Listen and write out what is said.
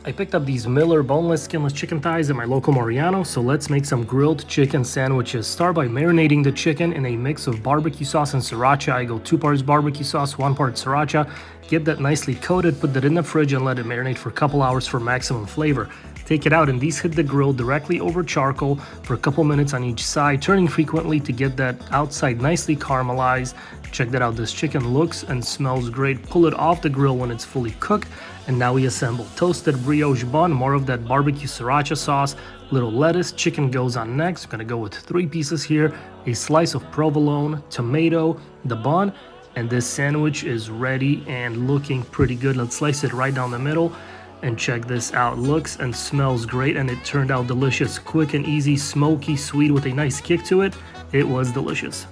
I picked up these Miller boneless skinless chicken thighs at my local Moriano, so let's make some grilled chicken sandwiches. Start by marinating the chicken in a mix of barbecue sauce and sriracha. I go 2 parts barbecue sauce, 1 part sriracha. Get that nicely coated, put that in the fridge and let it marinate for a couple hours for maximum flavor. Take it out and these hit the grill directly over charcoal for a couple minutes on each side, turning frequently to get that outside nicely caramelized. Check that out, this chicken looks and smells great. Pull it off the grill when it's fully cooked, and now we assemble. Toasted brioche bun, more of that barbecue sriracha sauce, little lettuce, chicken goes on next. I'm gonna go with 3 pieces here, a slice of provolone, tomato, the bun, and this sandwich is ready and looking pretty good. Let's slice it right down the middle. And check this out, looks and smells great, and it turned out delicious. Quick and easy, smoky, sweet with a nice kick to it. It was delicious.